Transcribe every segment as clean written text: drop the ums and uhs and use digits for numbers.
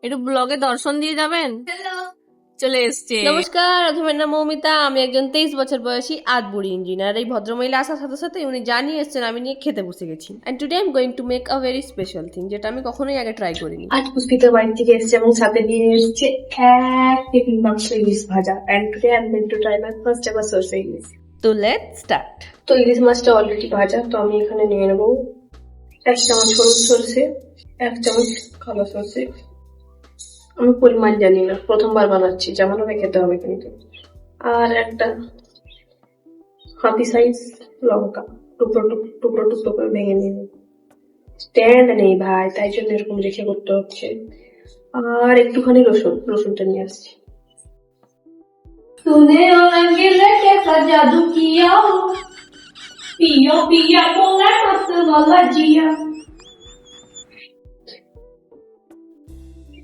একটু ব্লগে দর্শন দিয়ে যাবেন। চলে এসছে। নমস্কার, অধমের নাম মৌমিতা। আমি একজন 23 বছর বয়সী আধবুড়ি ইঞ্জিনিয়ার। এই ভদ্রমহিলা আসার সাথে সাথে উনি জানিয়ে এসছেন, আমি নিয়ে খেতে বসে গেছি। And today I am going to make a very special thing, যেটা আমি কখনোই আগে ট্রাই করিনি। আজ পুষ্পিতার বাড়ি থেকে এসেছে এবং সাথে নিয়ে এসেছে এক টিফিন বাক্স ইলিশ ভাজা। And today I am going to try my first ever shorshe ilish. তো লেটস স্টার্ট। তো ইলিশ মাছটা অলরেডি ভাজা, তো আমি এখানে নিয়ে নেবো 1 চামচ হলুদ সরষে, 1 চামচ কালো সরষে। আমি পরিমাণ জানি না, প্রথমবার বানাচ্ছি, যেমন হবে খেতে হবে কিন্তু। আর একটা হাতি সাইজ লঙ্কা টুকরো টুকরো টুকরো করে ভেঙে নিয়ে নেবো। স্ট্যান্ড নেই ভাই, তাই জন্য এরকম রেখে করতে হচ্ছে। আর একটুখানি রসুনটা নিয়ে আসছি। तूने रंगीले कैसा जादू किया पिया पिया बोला मस्त वाला जिया।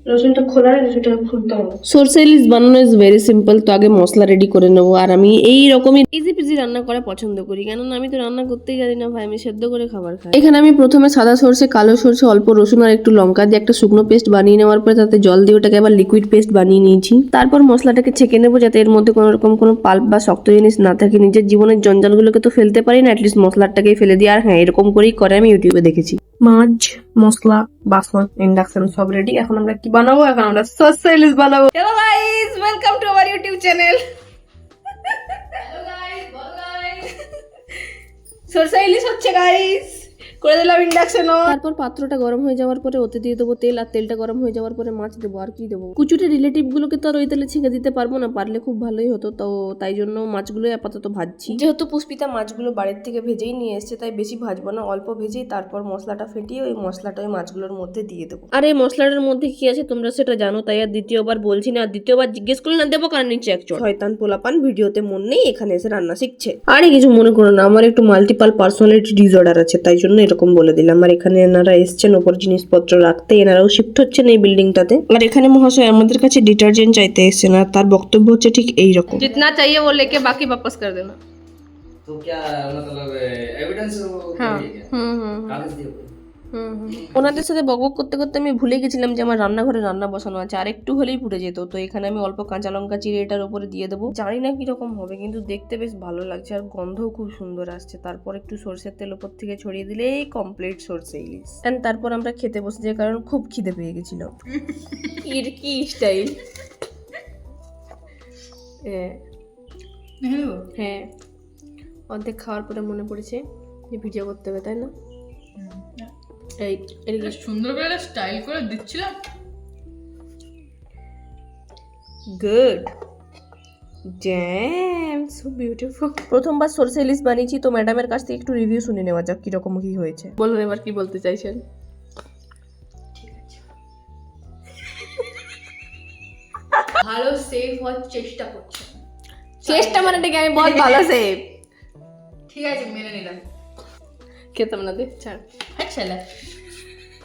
রসুনটা খোলা রসুনটা খুলতে হবে। সরষে ইলিশ বানানো ইজ ভেরি সিম্পল। তো আগে মশলা রেডি করে নেবো। আর আমি এই রকমই ইজি পিজি রান্না করা পছন্দ করি, কেননা আমি তো রান্না করতেই জানি না ভাই, আমি সেদ্ধ করে খাবার খাই। এখানে আমি প্রথমে সাদা সরষে, কালো সরষে, অল্প রসুন আর একটু লঙ্কা দিয়ে একটা শুকনো পেস্ট বানিয়ে নেওয়ার পরে তাতে জল দিয়ে ওটাকে আবার লিকুইড পেস্ট বানিয়ে নিয়েছি। তারপর মশলাটাকে ছেঁকে নেবো, যাতে এর মধ্যে কোনো রকম কোনো পাল্প বা শক্ত জিনিস না থাকে। নিজের জীবনের জঞ্জালগুলোকে তো ফেলতে পারি না, অ্যাটলিস্ট মশলাটাকেই ফেলে দিই। আর হ্যাঁ, এরকম করেই করে, আমি ইউটিউবে দেখেছি। মাছ, মশলা, বাসন, ইন্ডাকশন সব রেডি। এখন আমরা কি বানাবো? এখন আমরা সরষে ইলিশ বানাবো। Hello guys, welcome to our YouTube channel. সরষে ইলিশ হচ্ছে গাইস, করে দিলাম ইন্ডাকশন অন। তারপর পাত্রটা গরম হয়ে যাওয়ার পরে ওতে দিয়ে দেবো তেল, আর তেলটা গরম হয়ে যাওয়ার পরে মাছ দেবো। আর কি দেবো, কুচুটে রিলেটিভ গুলোকে তো আর ওই তেলে ছেঁকে দিতে পারবো না, পারলে খুব ভালোই হতো। তো তাই জন্য মাছগুলো আপাতত ভাজছি। যেহেতু পুষ্পিতা মাছগুলো বাড়ির থেকে ভেজেই নিয়ে এসছে, তাই বেশি ভাজবো না, অল্প ভেজেই তারপর মশলাটা ফেটিয়ে ওই মশলাটা ওই মাছগুলোর মধ্যে দিয়ে দেবো। আর এই মশলাটার মধ্যে কি আছে তোমরা সেটা জানো, তাই আর দ্বিতীয়বার বলছি না। আর দ্বিতীয়বার জিজ্ঞেস করলে না দেবো, কারণ নিচে একজন শয়তান পোলাপান ভিডিওতে মন নেই, এখানে এসে রান্না শিখছে। আরে কিছু মনে করো না, আমার একটু মাল্টিপাল পার্সোনালিটি ডিসঅর্ডার আছে, তাই জন্য এরকম বলে দিলাম। আর এখানে এনারা এসছেন ওপর জিনিসপত্র রাখতে, এনারাও শিফট হচ্ছেন এই বিল্ডিংটাতে। আর এখানে মহাশয় আমাদের কাছে ডিটারজেন্ট চাইতে এসছেন, আর তার বক্তব্য হচ্ছে ঠিক এইরকম, जितना चाहिए वो लेके बाकी वापस कर देना। तो क्या मतलब एविडेंस हाँ कागज दिए कोई? ওনাদের সাথে বকবক করতে করতে আমি ভুলে গেছিলাম যে আমার রান্নাঘরে রান্না বসানো আছে, আর একটু হলেই পুড়ে যেত। তো এখানে আমি অল্প কাঁচা লঙ্কা চিড়ে এটার উপরে দিয়ে দেবো। জানি না কিরকম হবে, কিন্তু দেখতে বেশ ভালো লাগছে আর গন্ধও খুব সুন্দর আসছে। তারপর একটু সরষের তেল উপর থেকে ছড়িয়ে দিলেই কমপ্লিট সরষে ইলিশ। এন্ড তারপর আমরা খেতে বসে যাই, কারণ খুব খিদে পেয়ে গেছিল। ইরকি স্টাইল। হ্যাঁ, অর্ধেক খাওয়ার পরে মনে পড়েছে যে ভিডিও করতে হবে, তাই না? এই এদিকে সুন্দর করে স্টাইল করে দিচ্ছিলাম। Good, damn, so beautiful. প্রথমবার সরষে ইলিশ বানিয়েছি, তো ম্যাডামের কাছ থেকে একটু রিভিউ শুনে নেওয়া যাক কিরকম কি হয়েছে। বলুন এবার কি বলতে চাইছেন। ভালো সেভ হওয়ার চেষ্টা করছেন। চেষ্টা মানে কি, আমি বহুত ভালো সেফ। ঠিক আছে, মেনে নিলাম। খেতাম না, দেখ ছাড়। আচ্ছা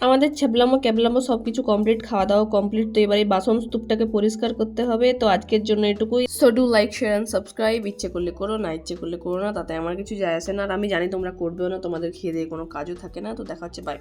আমাদের ছ্যাবলামো ক্যাবলামো সবকিছু কমপ্লিট, খাওয়া দাওয়া কমপ্লিট। তো এবার এই বাসন স্তূপটাকে পরিষ্কার করতে হবে। তো আজকের জন্য এটুকুই। So do like, share and subscribe. ইচ্ছে করলে করো, না ইচ্ছে করলে করো না, তাতে আমার কিছু যায় আসে না। আর আমি জানি তোমরা করবেও না, তোমাদের খেয়ে দিয়ে কোনো কাজও থাকে না। তো দেখা হচ্ছে, বাই।